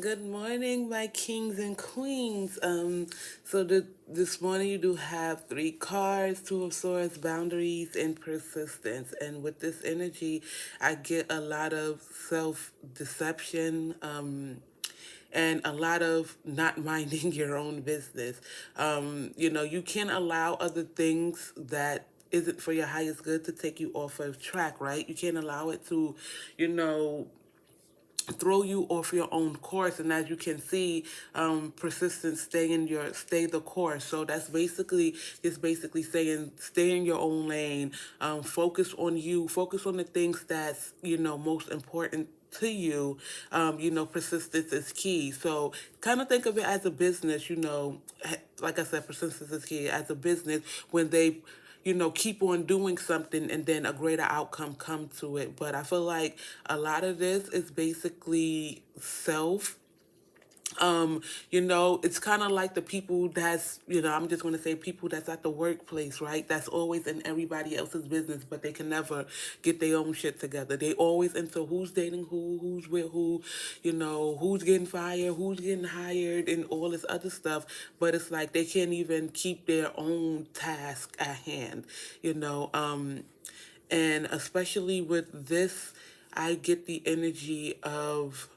Good morning, my kings and queens. This morning you do have three cards: Two of Swords, boundaries, and persistence. And with this energy, I get a lot of self-deception. And a lot of not minding your own business. You can't allow other things that isn't for your highest good to take you off of track, right? You can't allow it to, you know, throw you off your own course. And as you can see, persistence, stay the course. So that's basically, it's basically saying stay in your own lane, focus on you, focus on the things that's, most important to you. Persistence is key. So kind of think of it as a business. Like I said, persistence is key as a business. When they, keep on doing something and then a greater outcome come to it. But I feel like a lot of this is basically self. It's kind of like the people that's, I'm just going to say people that's at the workplace, right? That's always in everybody else's business, but they can never get their own shit together. They always into who's dating who, who's with who, who's getting fired, who's getting hired, and all this other stuff. But it's like they can't even keep their own task at hand, you know. And especially with this, I get the energy of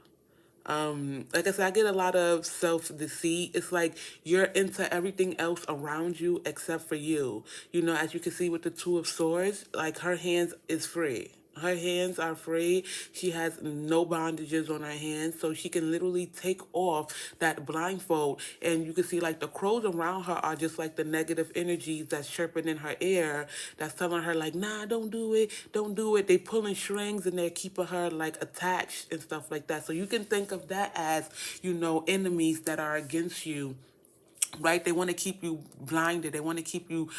like I said, I get a lot of self deceit. It's like you're into everything else around you except for you. As you can see with the Two of Swords, like her hands is free. Her hands are free. She has no bondages on her hands, so she can literally take off that blindfold. And you can see like the crows around her are just like the negative energies that's chirping in her ear, that's telling her like, nah, don't do it, don't do it. They pulling strings and they're keeping her like attached and stuff like that. So you can think of that as, enemies that are against you, right? They want to keep you blinded. They want to keep you,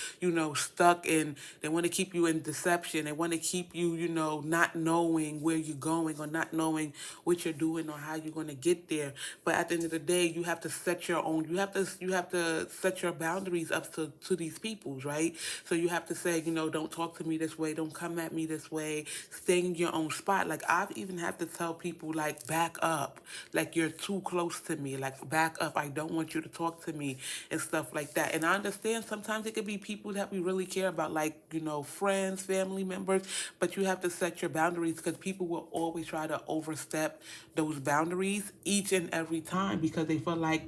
stuck in, they want to keep you in deception. They want to keep you, not knowing where you're going or not knowing what you're doing or how you're going to get there. But at the end of the day, you have to set your own, you have to set your boundaries up to these peoples, right? So you have to say, don't talk to me this way. Don't come at me this way. Stay in your own spot. Like I've even had to tell people like, back up. Like you're too close to me. Like back up. I don't want you to talk to me and stuff like that. And I understand sometimes it could be people that we really care about, like, friends, family members, but you have to set your boundaries because people will always try to overstep those boundaries each and every time because they feel like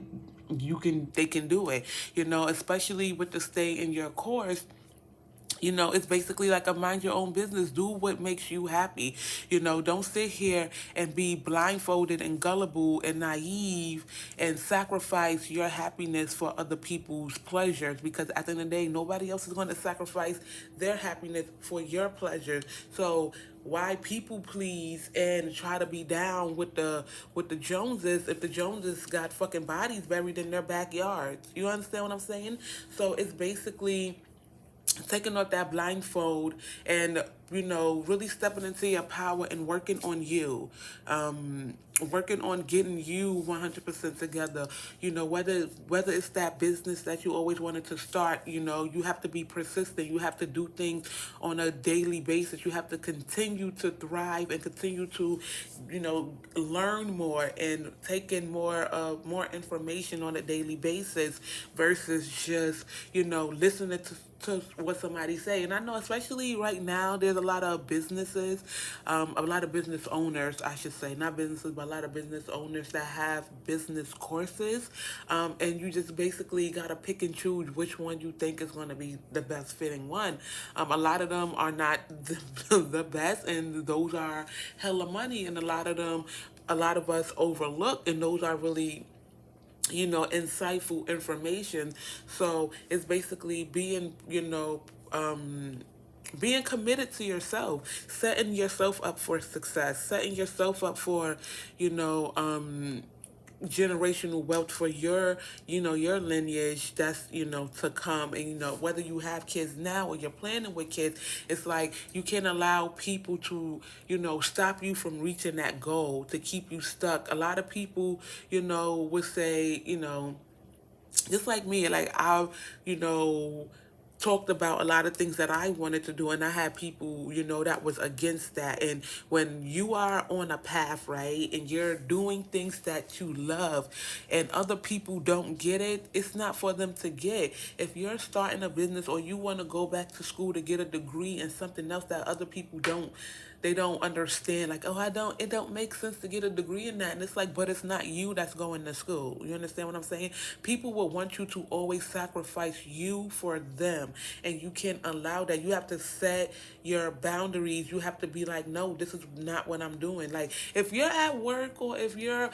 they can do it, especially with the stay in your course. It's basically like a mind your own business. Do what makes you happy. Don't sit here and be blindfolded and gullible and naive and sacrifice your happiness for other people's pleasures because at the end of the day, nobody else is going to sacrifice their happiness for your pleasure. So why people please and try to be down with the Joneses if the Joneses got fucking bodies buried in their backyards? You understand what I'm saying? So it's basically taking off that blindfold and really stepping into your power and working on you, working on getting you 100% together. Whether it's that business that you always wanted to start, you have to be persistent. You have to do things on a daily basis. You have to continue to thrive and continue to learn more and take in more information on a daily basis versus just listening to what somebody say. And I know especially right now there's a lot of businesses, a lot of business owners, I should say, not businesses, but a lot of business owners that have business courses, and you just basically got to pick and choose which one you think is going to be the best fitting one. A lot of them are not the best, and those are hella money, and a lot of us overlook, and those are really insightful information. So it's basically being committed to yourself, setting yourself up for success, setting yourself up for, you know, um, generational wealth for your lineage that's to come. And whether you have kids now or you're planning with kids, it's like you can't allow people to stop you from reaching that goal, to keep you stuck. A lot of people would say, just like me, like I you know talked about a lot of things that I wanted to do, and I had people, that was against that. And when you are on a path, right, and you're doing things that you love, and other people don't get it, it's not for them to get. If you're starting a business or you want to go back to school to get a degree in something else that other people don't, they don't understand, like, oh, it don't make sense to get a degree in that. And it's like, but it's not you that's going to school. You understand what I'm saying? People will want you to always sacrifice you for them, and you can't allow that. You have to set your boundaries. You have to be like, no, this is not what I'm doing. Like, if you're at work, or if you're,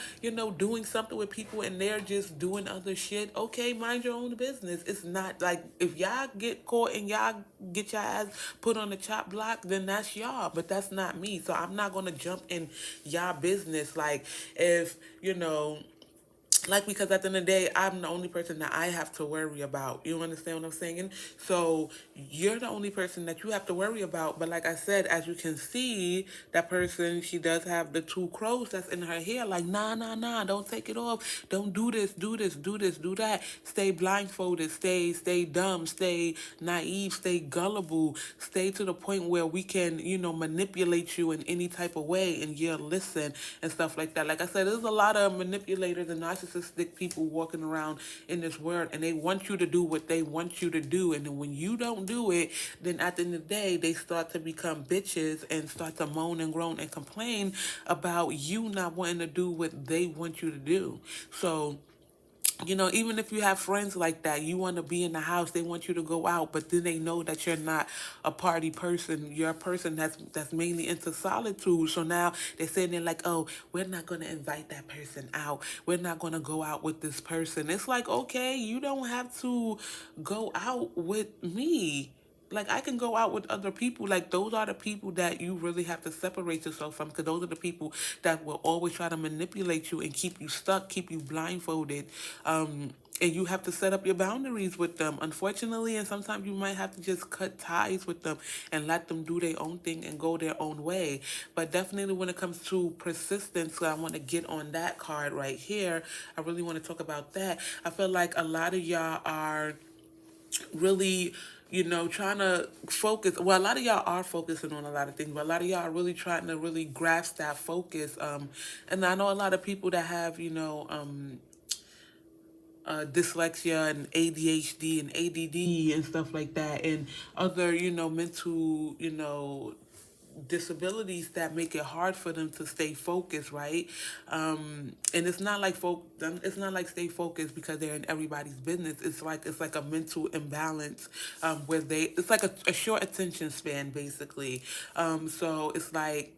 doing something with people and they're just doing other shit, okay, mind your own business. It's not like, if y'all get caught and y'all get your ass put on the chop block, then that's y'all, but that's not me. So I'm not gonna jump in y'all business. Like, if, like, because at the end of the day, I'm the only person that I have to worry about. You understand what I'm saying? So you're the only person that you have to worry about. But like I said, as you can see, that person, she does have the two crows that's in her hair. Like, nah, nah, nah, don't take it off. Don't do this, do this, do this, do that. Stay blindfolded, stay dumb, stay naive, stay gullible, stay to the point where we can, manipulate you in any type of way, and you'll listen and stuff like that. Like I said, there's a lot of manipulators and narcissistic people walking around in this world, and they want you to do what they want you to do. And then when you don't do it, then at the end of the day, they start to become bitches and start to moan and groan and complain about you not wanting to do what they want you to do. So, even if you have friends like that, you want to be in the house, they want you to go out, but then they know that you're not a party person. You're a person that's mainly into solitude. So now they're saying, they're like, oh, we're not going to invite that person out. We're not going to go out with this person. It's like, okay, you don't have to go out with me. Like, I can go out with other people. Like, those are the people that you really have to separate yourself from, because those are the people that will always try to manipulate you and keep you stuck, keep you blindfolded. And you have to set up your boundaries with them, unfortunately. And sometimes you might have to just cut ties with them and let them do their own thing and go their own way. But definitely when it comes to persistence, so I want to get on that card right here. I really want to talk about that. I feel like a lot of y'all are really, trying to focus. Well, a lot of y'all are focusing on a lot of things, but a lot of y'all are really trying to really grasp that focus. And I know a lot of people that have, dyslexia and ADHD and ADD and stuff like that, and other, mental, disabilities that make it hard for them to stay focused, right? And it's not like it's not like stay focused because they're in everybody's business. It's like a mental imbalance, where it's like a short attention span, basically. So it's like,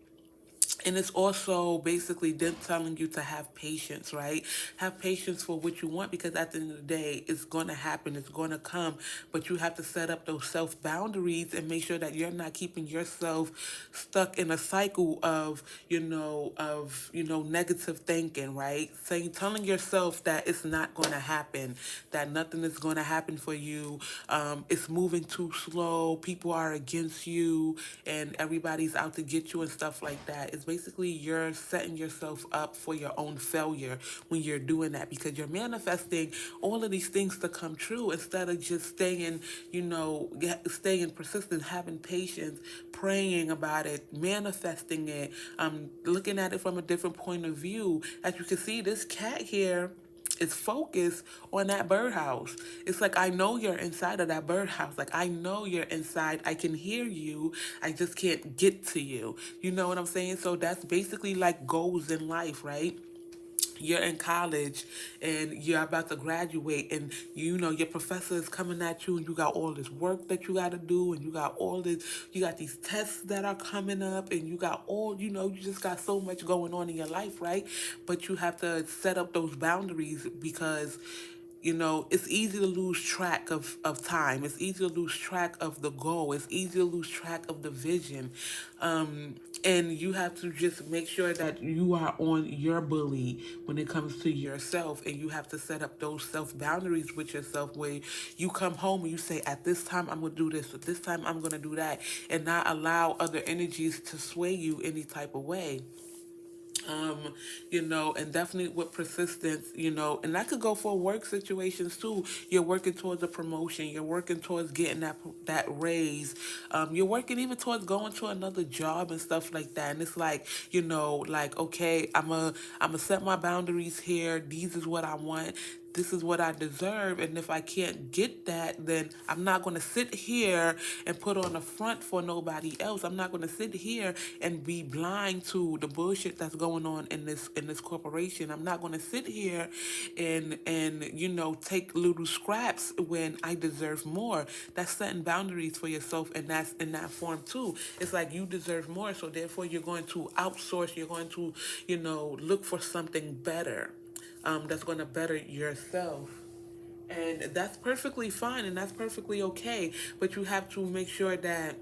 and it's also basically them telling you to have patience, right? Have patience for what you want, because at the end of the day, it's going to happen, it's going to come. But you have to set up those self boundaries and make sure that you're not keeping yourself stuck in a cycle of, negative thinking, right? Telling yourself that it's not going to happen, that nothing is going to happen for you. It's moving too slow. People are against you, and everybody's out to get you and stuff like that. It's basically you're setting yourself up for your own failure when you're doing that, because you're manifesting all of these things to come true instead of just staying persistent, having patience, praying about it, manifesting it, looking at it from a different point of view. As you can see, this cat here is focused on that birdhouse. It's like, I know you're inside of that birdhouse. Like, I know you're inside. I can hear you. I just can't get to you. You know what I'm saying? So that's basically like goals in life, right? You're in college and you're about to graduate, and your professor is coming at you, and you got all this work that you got to do, and you got these tests that are coming up, and you got you just got so much going on in your life, right? But you have to set up those boundaries, because it's easy to lose track of time. It's easy to lose track of the goal. It's easy to lose track of the vision. And you have to just make sure that you are on your bully when it comes to yourself. And you have to set up those self boundaries with yourself, where you come home and you say, at this time, I'm going to do this. At this time, I'm going to do that. And not allow other energies to sway you any type of way. um, and definitely with persistence, and that could go for work situations too. You're working towards a promotion, you're working towards getting that raise, you're working even towards going to another job and stuff like that. And it's like, like, okay, I'm a set my boundaries here. These is what I want. This is what I deserve. And if I can't get that, then I'm not going to sit here and put on a front for nobody else. I'm not going to sit here and be blind to the bullshit that's going on in this corporation. I'm not going to sit here and take little scraps when I deserve more. That's setting boundaries for yourself, and that's in that form too. It's like you deserve more, so therefore you're going to outsource. You're going to look for something better, that's going to better yourself. And that's perfectly fine and that's perfectly okay. But you have to make sure that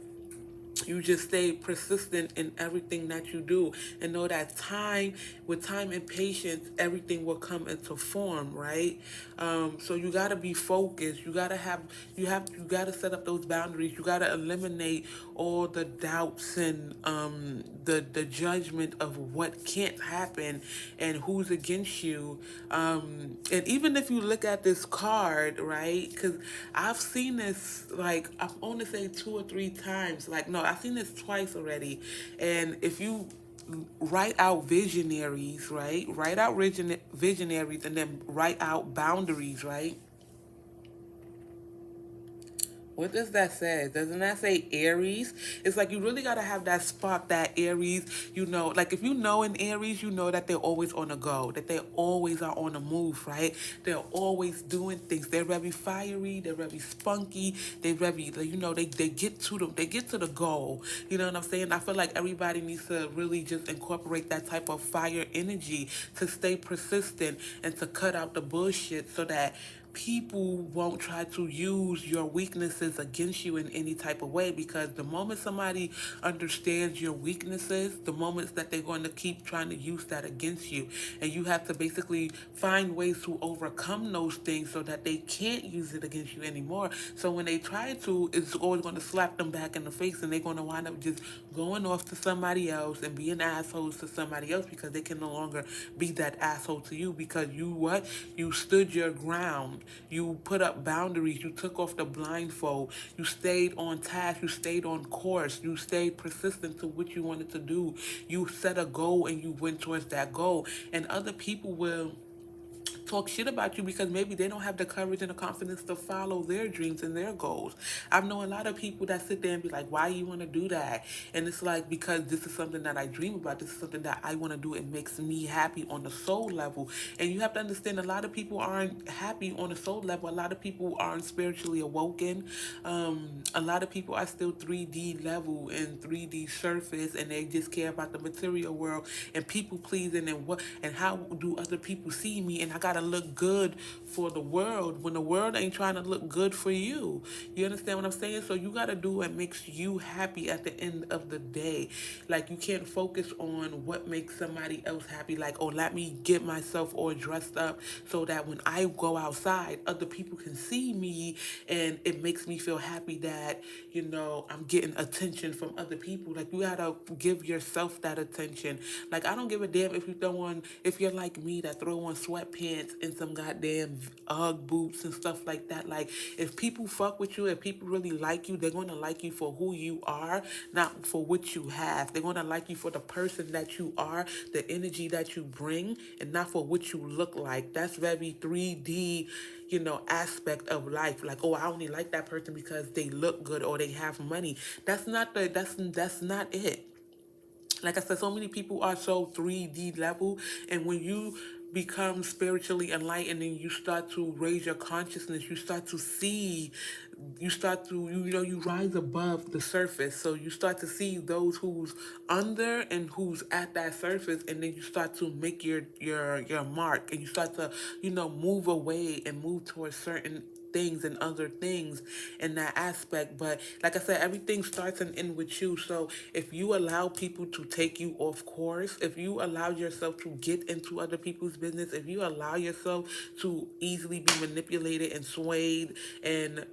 you just stay persistent in everything that you do, and know that with time and patience, everything will come into form, right? So you got to be focused. You got to set up those boundaries. You got to eliminate all the doubts and the judgment of what can't happen and who's against you. And even if you look at this card, right? Because I've seen this, like, I've only say 2 or 3 times. Like, no, I've seen this twice already. And if you write out visionaries, right? Write out visionaries, and then write out boundaries, right? What does that say? Doesn't that say Aries? It's like you really gotta have that spark, that Aries. Like if you know in Aries, you know that they're always on the go, that they always are on the move, right? They're always doing things. They're very fiery. They're very spunky. They very, they get to the goal. You know what I'm saying? I feel like everybody needs to really just incorporate that type of fire energy to stay persistent and to cut out the bullshit so that people won't try to use your weaknesses against you in any type of way, because the moment somebody understands your weaknesses, the moments that they're going to keep trying to use that against you, and you have to basically find ways to overcome those things so that they can't use it against you anymore. So when they try to, it's always going to slap them back in the face, and they're going to wind up just going off to somebody else and being assholes to somebody else, because they can no longer be that asshole to you, because you stood your ground. You put up boundaries. You took off the blindfold. You stayed on task. You stayed on course. You stayed persistent to what you wanted to do. You set a goal and you went towards that goal. And other people will talk shit about you because maybe they don't have the courage and the confidence to follow their dreams and their goals. I've known a lot of people that sit there and be like, why you want to do that? And it's like, because this is something that I dream about. This is something that I want to do. It makes me happy on the soul level. And you have to understand, a lot of people aren't happy on the soul level. A lot of people aren't spiritually awoken. A lot of people are still 3D level and 3D surface, and they just care about the material world and people pleasing and how do other people see me, and I gotta look good for the world when the world ain't trying to look good for you. You understand what I'm saying? So you gotta do what makes you happy at the end of the day. Like, you can't focus on what makes somebody else happy. Like, oh, let me get myself all dressed up so that when I go outside, other people can see me, and it makes me feel happy that I'm getting attention from other people. Like, you gotta give yourself that attention. Like, I don't give a damn if you're like me, that throw on sweatpants and some goddamn Ugg boots and stuff like that. Like, if people fuck with you, if people really like you, they're gonna like you for who you are, not for what you have. They're gonna like you for the person that you are, the energy that you bring, and not for what you look like. That's very 3D, aspect of life. Like, oh, I only like that person because they look good or they have money. That's not it. Like I said, so many people are so 3D level, and when you become spiritually enlightened and you start to raise your consciousness, you rise above the surface. So you start to see those who's under and who's at that surface, and then you start to make your mark, and you start to move away and move towards certain things and other things in that aspect. But like I said, everything starts and ends with you. So if you allow people to take you off course, if you allow yourself to get into other people's business, if you allow yourself to easily be manipulated and swayed and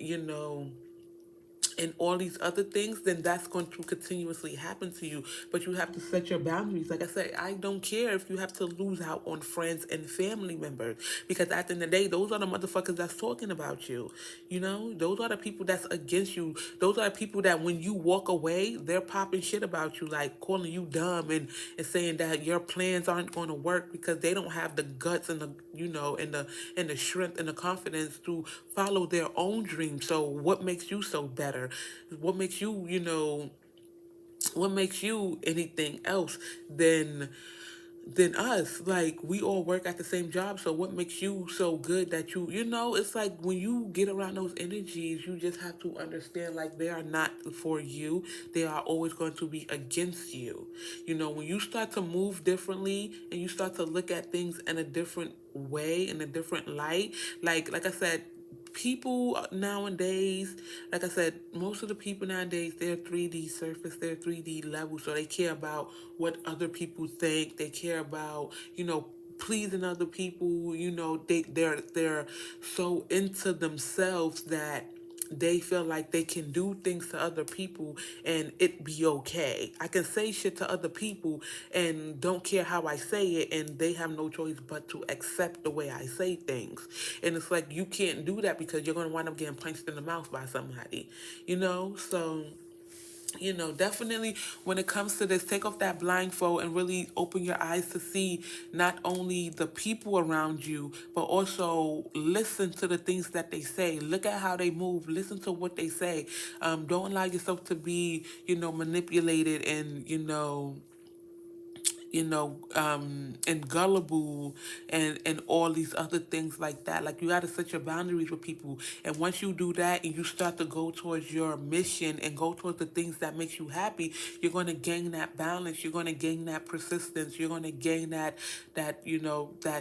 and all these other things, then that's going to continuously happen to you. But you have to set your boundaries. Like I said, I don't care if you have to lose out on friends and family members, because at the end of the day, those are the motherfuckers that's talking about you. You know, those are the people that's against you. Those are the people that when you walk away, they're popping shit about you, like calling you dumb, and saying that your plans aren't going to work because they don't have the guts and the, and the strength and the confidence to follow their own dreams. So what makes you so better? What makes you, what makes you anything else than us? Like, we all work at the same job, so what makes you so good that it's like when you get around those energies, you just have to understand, like, they are not for you. They are always going to be against you. When you start to move differently and you start to look at things in a different way, in a different light, like I said, people nowadays, like I said, most of the people nowadays, they're 3D surface, they're 3D level, so they care about what other people think. They care about, pleasing other people. They're so into themselves that they feel like they can do things to other people and it be okay. I can say shit to other people and don't care how I say it, and they have no choice but to accept the way I say things. And it's like, you can't do that because you're going to wind up getting punched in the mouth by somebody, So definitely when it comes to this, take off that blindfold and really open your eyes to see not only the people around you, but also listen to the things that they say. Look at how they move. Listen to what they say. Don't allow yourself to be, manipulated and, and gullible and all these other things like that. Like, you got to set your boundaries with people. And once you do that and you start to go towards your mission and go towards the things that makes you happy, you're going to gain that balance. You're going to gain that persistence. You're going to gain that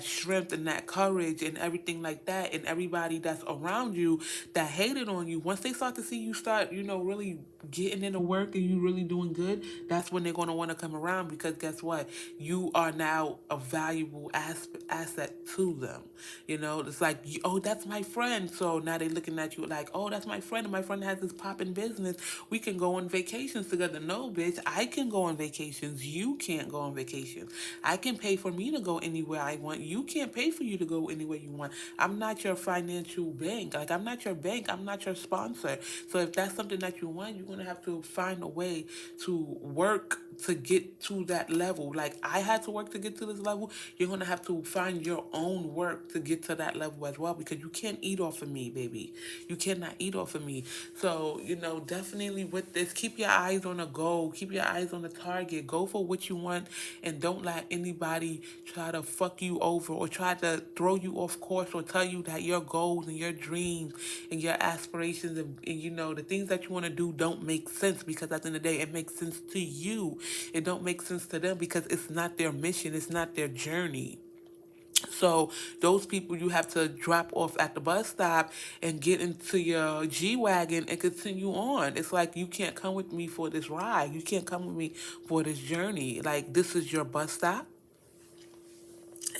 strength and that courage and everything like that. And everybody that's around you that hated on you, once they start to see you start, really getting into work and you really doing good, that's when they're going to want to come around, because guess what? You are now a valuable asset to them. It's like, oh, that's my friend. So now they're looking at you like, oh, that's my friend, and my friend has this popping business. We can go on vacations together. No, bitch, I can go on vacations. You can't go on vacations. I can pay for me to go anywhere I want. You can't pay for you to go anywhere you want. I'm not your financial bank. Like, I'm not your bank. I'm not your sponsor. So if that's something that you want, you're going to have to find a way to work to get to that level. Like, I had to work to get to this level. You're going to have to find your own work to get to that level as well, because you can't eat off of me, baby. You cannot eat off of me. So, definitely with this, keep your eyes on a goal. Keep your eyes on the target. Go for what you want, and don't let anybody try to fuck you over or try to throw you off course or tell you that your goals and your dreams and your aspirations and the things that you want to do don't make sense, because at the end of the day, it makes sense to you. It don't make sense to them because it's not their mission. It's not their journey. So those people, you have to drop off at the bus stop and get into your G-Wagon and continue on. It's like, you can't come with me for this ride. You can't come with me for this journey. Like, this is your bus stop.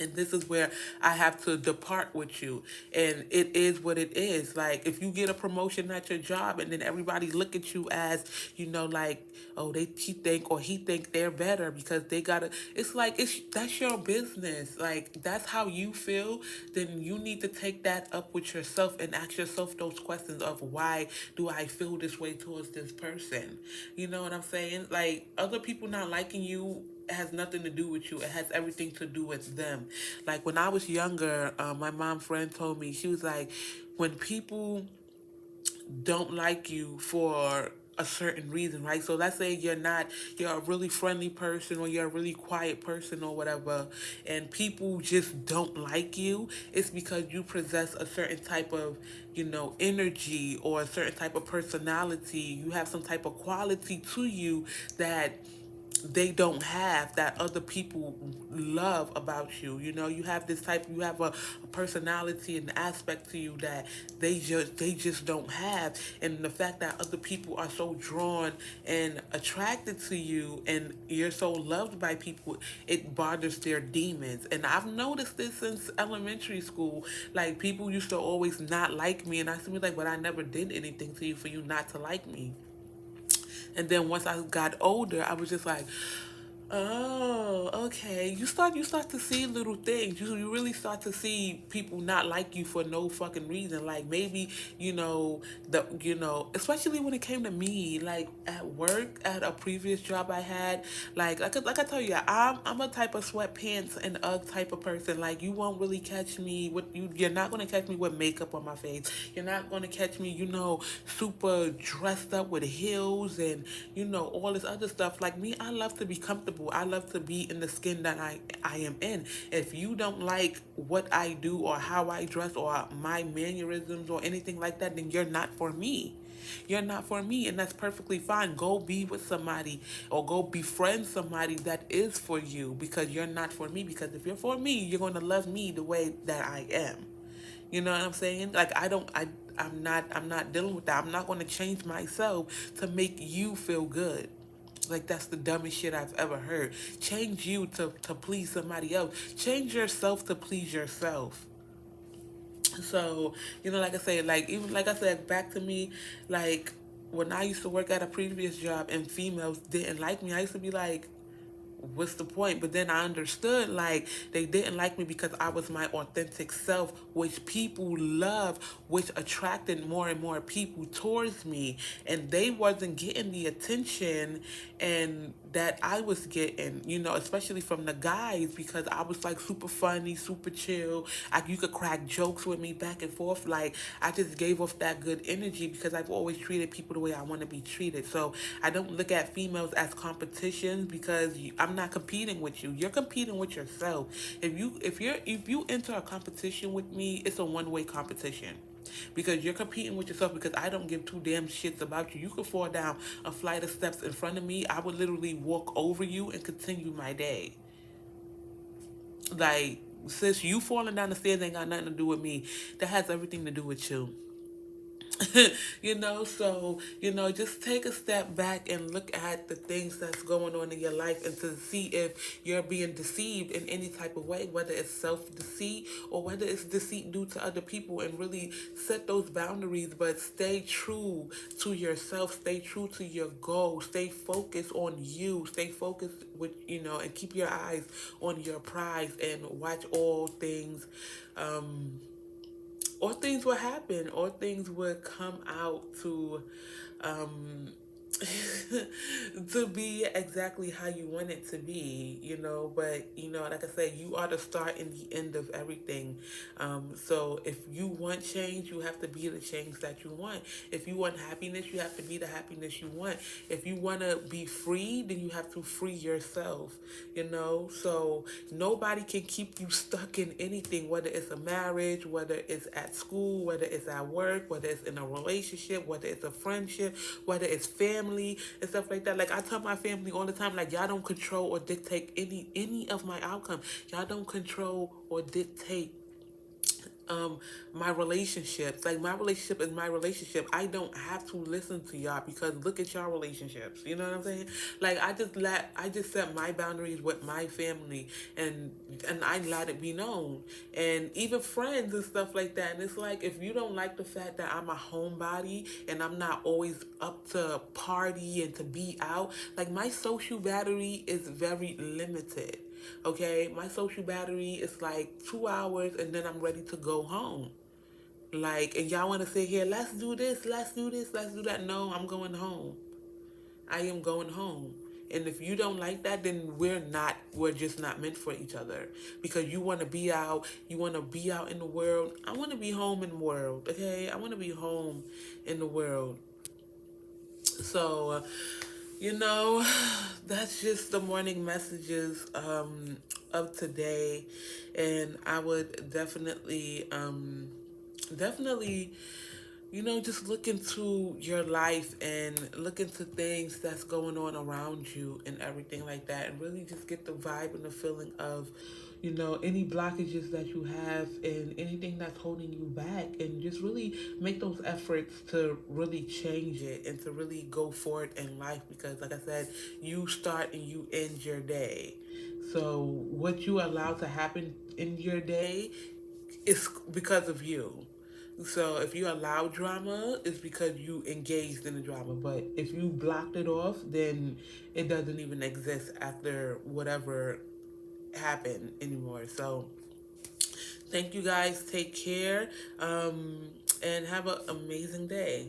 And this is where I have to depart with you. And it is what it is. Like, if you get a promotion at your job and then everybody look at you as, like, oh, he think they're better because they gotta, it's like, that's your business. Like, that's how you feel. Then you need to take that up with yourself and ask yourself those questions of, why do I feel this way towards this person? You know what I'm saying? Like, other people not liking you has nothing to do with you. It has everything to do with them. Like, when I was younger, my mom friend told me, she was like, when people don't like you for a certain reason, right? So let's say you're a really friendly person, or you're a really quiet person or whatever, and people just don't like you. It's because you possess a certain type of, energy, or a certain type of personality. You have some type of quality to you that they don't have that other people love about you. You know, you have a personality and aspect to you that they just don't have. And the fact that other people are so drawn and attracted to you and you're so loved by people, it bothers their demons. And I've noticed this since elementary school. Like, people used to always not like me, and I used to be like, but I never did anything to you for you not to like me. And then once I got older, I was just like, oh, okay. You start to see little things. You really start to see people not like you for no fucking reason. Like, maybe, especially when it came to me, like at work, at a previous job I had, like I tell you, I'm a type of sweatpants and UGG type of person. Like, you won't really catch me with you're not gonna catch me with makeup on my face. You're not gonna catch me, super dressed up with heels and all this other stuff. Like me, I love to be comfortable. I love to be in the skin that I am in. If you don't like what I do or how I dress or my mannerisms or anything like that, then you're not for me. You're not for me, and that's perfectly fine. Go be with somebody or go befriend somebody that is for you, because you're not for me. Because if you're for me, you're going to love me the way that I am. You know what I'm saying? Like, I'm not dealing with that. I'm not going to change myself to make you feel good. Like, that's the dumbest shit I've ever heard. Change you to please somebody else. Change yourself to please yourself. So, like I said, like, even like I said, back to me, like, when I used to work at a previous job and females didn't like me, I used to be like, what's the point? But then I understood, like, they didn't like me because I was my authentic self, which people love, which attracted more and more people towards me, and they wasn't getting the attention and that I was getting, especially from the guys, because I was like super funny, super chill. You could crack jokes with me back and forth. Like, I just gave off that good energy because I've always treated people the way I want to be treated. So I don't look at females as competitions, because I'm not competing with you. You're competing with yourself. If you enter a competition with me, it's a one-way competition, because you're competing with yourself, because I don't give two damn shits about you. You could fall down a flight of steps in front of me. I would literally walk over you and continue my day. Like, sis, you falling down the stairs ain't got nothing to do with me. That has everything to do with you. So, just take a step back and look at the things that's going on in your life, and to see if you're being deceived in any type of way, whether it's self-deceit or whether it's deceit due to other people, and really set those boundaries, but stay true to yourself, stay true to your goal, stay focused on you, stay focused with, and keep your eyes on your prize, and watch all things will happen, all things will come out um to be exactly how you want it to be, but like I said, you are the start and the end of everything. So if you want change, you have to be the change that you want. If you want happiness, you have to be the happiness you want. If you want to be free, then you have to free yourself. So nobody can keep you stuck in anything, whether it's a marriage, whether it's at school, whether it's at work, whether it's in a relationship, whether it's a friendship, whether it's family and stuff like that. Like, I tell my family all the time, like, y'all don't control or dictate any of my outcome. Y'all don't control or dictate my relationships. Like, my relationship is my relationship. I don't have to listen to y'all, because look at y'all relationships. You know what I'm saying? Like, I just set my boundaries with my family, and I let it be known. And even friends and stuff like that. And it's like, if you don't like the fact that I'm a homebody and I'm not always up to party and to be out, like, my social battery is very limited. Okay, my social battery is like 2 hours, and then I'm ready to go home. Like, and y'all want to sit here, let's do this, let's do this, let's do that. No, I'm going home. I am going home. And if you don't like that, then we're just not meant for each other. Because you want to be out, in the world. I want to be home in the world, okay? I want to be home in the world. So, that's just the morning messages of today. And I would definitely just look into your life and look into things that's going on around you and everything like that, and really just get the vibe and the feeling of, any blockages that you have and anything that's holding you back, and just really make those efforts to really change it and to really go forward in life. Because, like I said, you start and you end your day. So, what you allow to happen in your day is because of you. So if you allow drama, it's because you engaged in the drama. But if you blocked it off, then it doesn't even exist after whatever happened anymore. So thank you guys. Take care, and have an amazing day.